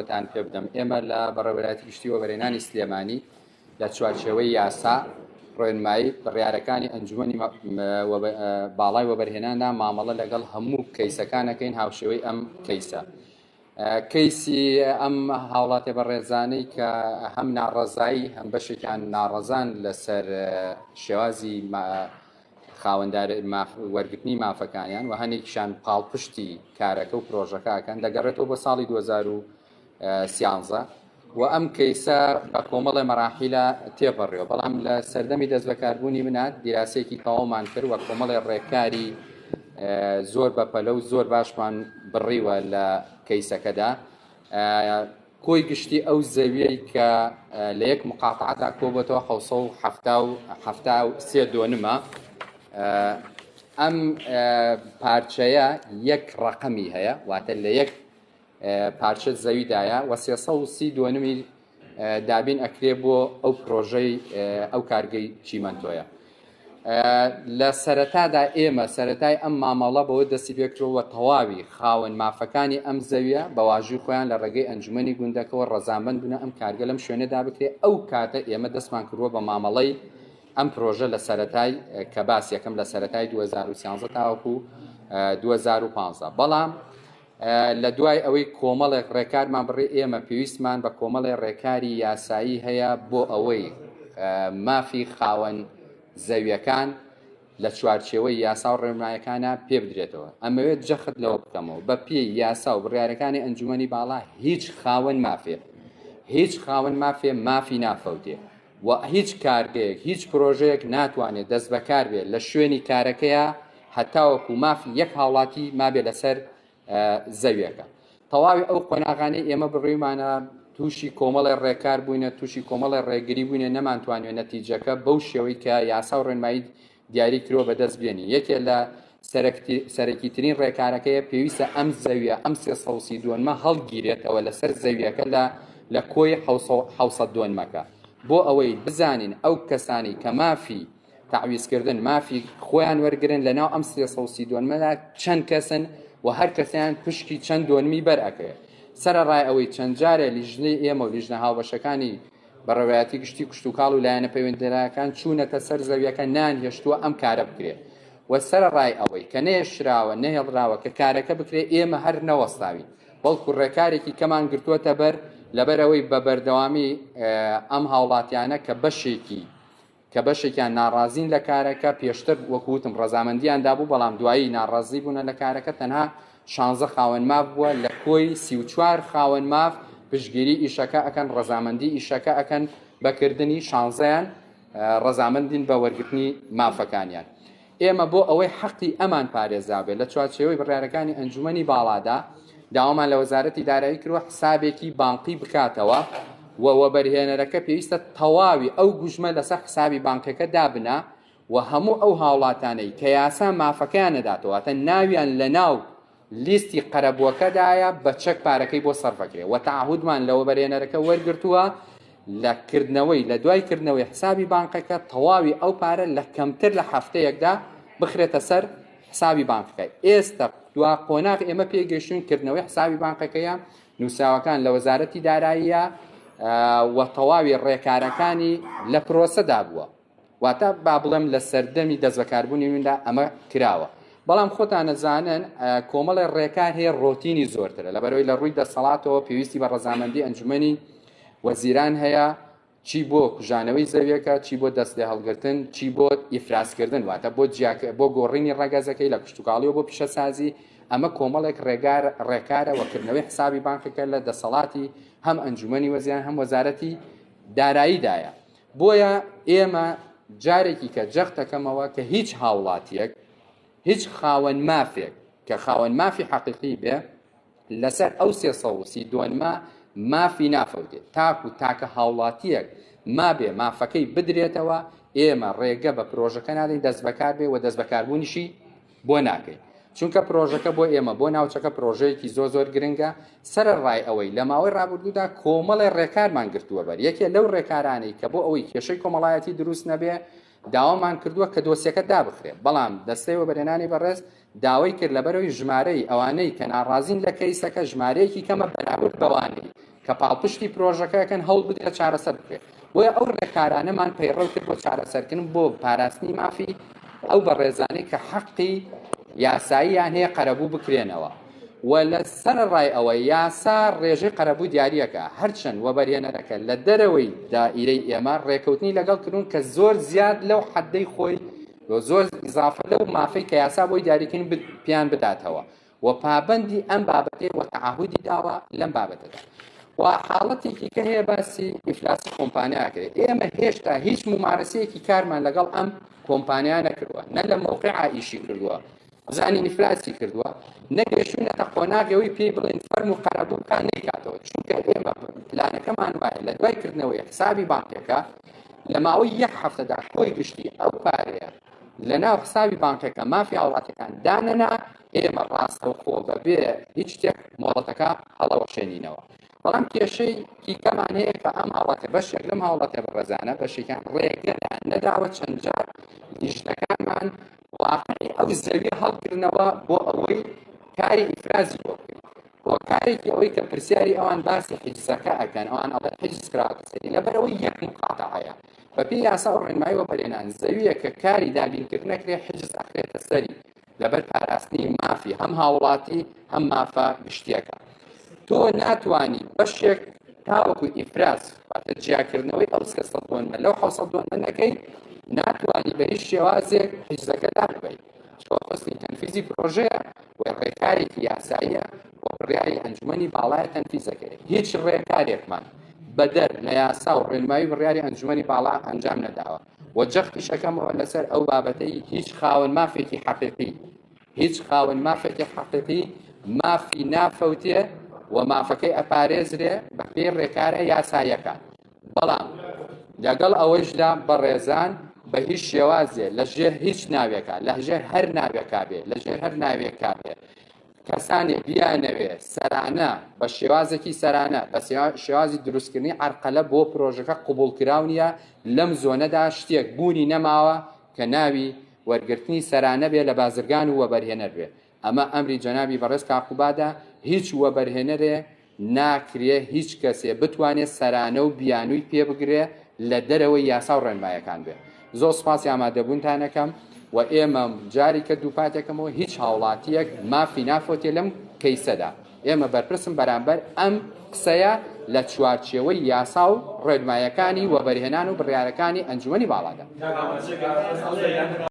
بۆتان پێ بدەم. ئێمە لە بەڕێوەبەری گشتی وەبەرهێنانی سلێمانی لە چوارچێوەی یاسا ڕێنمایی بڕیارەکانی ئەنجومەنی باڵای وەبەرهێناندا مامەڵە لەگەڵ هەموو کەیسەکانەکەین هاوشێوەی ئەم کەیسە. کەیسی ئەم هاوڵاتێ بەڕێزانەی کە هەم ناڕەزایی هەم بەشێکیان ناڕەزان لەسەر شێوازی خاوەندار وەرگرتنی مافەکانیان و هەنێکیشان پاڵپشتی کارەکە و پرۆژەکەکان دەگەڕێتەوە بۆ ساڵی 2013 و ئەم کەیسە بە کۆمەڵی مەراحیلە تێپەڕێەوە، بەڵام لە سەردەمی دەست بەکاربوونی منات دیراسەیەکی تەواومان کرد و کۆمەڵی ڕێکاری زۆر بەپەلە و زۆر باشمان بڕیوە لە کەیسەکەدا. کۆی گشتی ئەو زەویەی کە لە یەک مقاتعەتا کۆبێتەوە 773 ئەم پارچەیە یەک ڕقەمی هەیە، واتە لە یەک پارچە زەویدایە و 332 دابین ئەکرێ بۆ ئەو پرۆژەی ئەو کارگەی چیمەنتۆیە. لە سەرەتادا ئێمە سەرەتای ئەم مامەڵە بەوە دەستی پێکرەوە تەواوی خاوەن مافەکانی ئەم زەویە بە واژووی خۆیان لە ڕێگەی ئەنجومەنی گوندەکەەوە ڕەزامەند بوون ئەم کارگە لەم شوێنەدا بکرێ. ئەو کاتە ئێمە دەستمان کردووە بە مامەڵەی ئەم پرۆژە لە سەرەتای کە باس یەکەم لە سەرەتای 2013 تاوەکو 2015. بەڵام لە دوای ئەوەی کۆمەڵێک ڕێکارمان بڕێ ئێمە پێویستمان بە کۆمەڵی ڕێکاری یاسایی هەیە بۆ ئەوەی مافی خاوەن زەویەکان لە چوارچێوەی یاسا و ڕێنماییەکانە پێ بدرێتەوە. ئەمەوێت جەخت لەوە بکەمەوە بە پێی یاسا و بڕیارەکانی ئەنجومەنی باڵا هیچ خاوەن مافێ مافی نافەوتێ و هیچ کارگەیەک هیچ پرۆژەیەک ناتوانێت دەست بەکار بێت لە شوێنی کارەکەیە هەتاوەکو مافی یەک هاوڵاتی مابێت لەسەر زەویەکە. تەواوی ئەو قۆناغانەی ئێمە بڕێمانە تووشی کۆمەڵی ڕێکار بووینە، تووشی کۆمەڵی ڕێگری بووینە، نەمانتوانێت نەتیجەکە بەو شێوەی کە یاسا و ڕێنمایی دیاری کرۆ بەدەست بێنی. یەکێ لە سەرەکیترین ڕێکارەکەیە پێویستە ئەم زەویە ئەم 332 هەڵگیرێتەوە لەسەر زەویەکە لە کۆی 702 بۆ ئەوەی بزانین ئەو کەسانی کە مافی تعویزکردن مافی خۆیان وەرگرن لە ناو ئەم 332 چەند کەسن و هەر کەسیان پشکی چەند دۆنمی بەرئەکەوێت. سەرەڕای ئەوەی چەند جارێ لیژنەی ئێمە و لیژنە هاوبەشەکانی بەڕێوەتی گشتی کشتتوکاڵ و لایەنە پەیوەندیدارەکان چوونەتە سەر زەویەکە نانهێشتووە ئەم کارە بکرێت و سەرڕای ئەوەی کە نێشراوە نەهێڵراوە کە کارەکە بکرێت ئێمە هەر نەوەستاوین، بەڵکو ڕێکارێکی کەمان گرتووەتە بەر لەبەرەوەی بە بەردەوامی ئەم هاوڵاتیانە کە بەشێکیان ناڕازین لە کارەکە پێشتر وەکوتم ڕەزامەندیان دابوو، بەڵام دوایی ناڕازی بوونە لە کارەکە تەنها 16 خاوەن ماف بووە لە کۆی 34 خاوەن ماف پشتگیری ئیشەکە ئەکەن، ڕەزامەندی ئیشەکە ئەکەن بەکردنی 16یان ڕەزامەندین بە وەرگرتنی مافەکانیان. ئێمە بۆ ئەوەی حەقی ئەمان پارێزابێت لە چوارچێوەی بڕیارەکانی ئەنجومەنی باڵادا داوامان لە وەزارەتی دارایی کردووە حسابێکی بانقی بکاتەوە و وەبەرهێنەرەکە پێویستە تەواوی ئەو گوژمە لەسەر حسابی بانکەکە دابنا و هەموو ئەو هاوڵاتانەی کە یاسا مافەکەیان نەداتەوە تە ناویان لە ناو لیستی قەرەبووەکەدایە بە چەک پارەکەی بۆ سەرفەکرێ و تەعهودمان لە وەبەرهێنەرەکە وەرگرتووە لە دوایکردنەوەی حسابی بانکەکە تەواوی ئەو پارە لە کەمتر لە هەفتەیەکدا بخرێتە سەر حسابی بانکەکە. ئێستا دوا قۆناغ ئێمە پێگەشتون کردنەوەی حسابی بانکەکەیە نووساوەکان لە وەزارەتی داراییە و تەواوی ڕێکارەکانی لە پرۆسەدا بووە، واتە با بڵێم لە سەردەمی دەست بەکاربوونی مندا ئەمە کراوە. بەڵام خۆتان نەزانن کۆمەڵی ڕێکار هەیە ڕۆتینی زۆرترە لەبەرەوەی لە ڕووی دەسەڵاتەوە پێویستی بە ڕەزامەندی ئەنجومەنی وەزیران هەیە، چی بۆ کوژانەوەی زەویەکە، چی بۆ دەست لێ هەڵگرتن، چی بۆ ئیفراسکردن، واتە بۆ گۆڕینی ڕەگەزەکەی لە کشتتوکاڵیەوە بۆ پیشەسازی. ئەمە کۆمەڵێک ڕێکارە وەکردنەوەی حسابی بانکەکە لە دەسەڵاتی هەم ئەنجومەنی وەزیران هەم وەزارەتی داراییدایە. بۆیە ئێمە جارێکی کە جەختەکەمەوە کە هیچ هاوڵاتیەک هیچ خاوەن مافێک کە خاوەن مافی حەقیقی بێ لەسەر ئەو 332 مافی نافەوتێت تاکە هاوڵاتیەک مابێ مافەکەی بدرێتەوە. ئێمە ڕێگە بە پرۆژەکە نادەین دەست بەکار بێ و دەست بەکاربوونیشی بۆ ناکەین، چونکە پرۆژەکە بۆ ئێمە بۆ ناوچەکە پرۆژەیەکی زۆر گرنگە. سەرڕای ئەوەی لە ماوەی ڕابردوودا کۆمەڵی ڕێکارمان گرتووە بەر یەکێ لەو ڕێکارانەی کە بۆ ئەوەی کێشەی کۆمەڵایەتی دروست نەبێ داوامان کردووە کە دۆسیەکە دابخرێت، بەڵام دەستەی وەبەرهێنانی بەڕێز داوای کرد لەبەرەوەی ژمارەی ئەوانەی کە ناڕازین لە کەیسەکە ژمارەیەکی کەمە بەراورد بەوانەی کە پاڵپشتی پرۆژەکەکەن هەوڵ بدرێت چارەسەر بکرێت بۆیە ئەو ڕێکارانەمان پەیڕەو کرد بۆ چارەسەرکردن بۆ پاراستنی مافی ئەو بەڕێزانەی کە حەقی یاساییان هەیە قەرەبوو بکرێنەوە و لە سەرڕای ئەوە یاسا ڕێژەی قەرەبوو دیاریەکە هەرچەند وەبەرهێنەرەکە لە دەرەوەی دائیرەی ئێمە ڕێکەوتنی لەگەڵ کردوون کە زۆر زیاد لەو حەدەی خۆی زۆر ئیزافە لەو مافەی کە یاسا بۆی دیاریکردن پیان بداتەوە و پابەندی ئەم بابەتەی و تەعاهودی داوە لەم بابەتەدا و حاڵەتێکی کە هەیە باسی ئیفلاسی کۆمپانیاکرێت ئێمە هێشتا هیچ ممارەسەیەکی کارمان لەگەڵ ئەم کۆمپانیا نەکردووە نە لە موقعا ئیشی کردووە زانی ئیفلاسی کردووە نەگەشتوونەتە قۆناغەوەی پێی بڵێن فەرم و قەرەبووکان نەیکاتەوە چونکە ئێمە پلانەکەمان وایە لە دوای کردنەوەی حسابی بانکەکە لە ماوەی یەک هەفتەدا خۆی گشتی ئەو پارەیە لە ناو حسابی بانکەکە مافی هاوڵاتیەکان دانەنا ئێمە ڕاستەوخۆ بەبێ هیچ شتێک مۆڵەتەکە هەڵەوەشێنینەوە بەڵام کێشەی کەمان هەیە کە ئەم هاوڵاتە بەشێک لەم هاوڵاتە بەڕێزانە بەشێکیان ڕێگەیان نەداوە چەند جار نیشتەکانمان واقعی ئەو زەویە هەڵگرنەوە بۆ ئەوەی کاری ئیفرازی بۆ بکەین بۆ کارێکی ئەوەی کە پرسیاری ئەوان باسی حیجزەکە ئەکەن ئەوان ئەڵێن حیجز کراوەتە سەری لەبەرەوەی یەک مقاتەعەیە بەپێی یاسا و ڕێنمایی وەبەرهێنان زەویە کە کاری دابینکردن نەکرێ حیجز ئەکرێتە سەری لەبەر پاراستنی مافی هەم هاوڵاتی هەم مافە گشتیەکە تۆ ناتوانانی بەشێک تاوەکو ئیفراز واتە جیاکردنەوەی ئەو 600 دۆنمە لەو 600 دۆنمە نەکەی ناتوانانی بە هیچ شێوازێک حیجزەکە داببەیت چۆ خستنی تەنفیزی پرۆژەیە و ڕێکارێکی یاساییە و بڕیاری ئەنجومەنی باڵایە تەنفیزەکەی هیچ ڕێکارێکمان بەدەر لە یاسا و ڕێنمایی بڕیاری ئەنجومەنی باڵا ئەنجام نەداوە و جەختی شەکەمەوە لەسەر ئەو بابەتەی هیچ خاوەن مافێکی حەقیقی هیچ خاوەن مافێکی حەقیقی مافی نافەوتێ و مافەکەی ئەپارێزرێ بە پێی ڕێکارە یاساییەکان بەڵام لەگەڵ ئەوەشدا بەڕێزان بە هیچ شێوازێ لەژێر هیچ ناوێکە لەژێر هەر ناوێکا بێ لەژێر هەر ناوێکا بێ کەسانێ بیانەوێ سەرانە بە شێوازێکی سەرانە بە شێوازی دروستکردنی عەرقەلە بۆ پرۆژەکە قوبوڵکراو نیە لەم زۆنەدا شتێک بوونی نەماوە کە ناوی وەرگرتنی سەرانە بێ لە بازرگان و وەبەرهێنەر بێ ئەمە ئەمری جەنابی بەڕێز کاقوبادا هیچ وەبەرهێنەرێ ناکرێ هیچ کەسێ بتوانێت سەرانە و بیانووی پێ بگرێ لە دەرەوەی یاسا و ڕێنمایەکان بێ زۆر سپاسی ئامادەبوونتانەکەم و ئێمە جاری کە دووپاتێکەمەوە هیچ هاوڵاتیەک مافی نافۆتێ لەم کەیسەدا ئێمە بەرپرسم بەرامبەر ئەم قسەیە لە چوارچێوەی یاسا و ڕێنمایەکانی وەبەرهێنان و بڕیارەکانی ئەنجومەنی باڵادا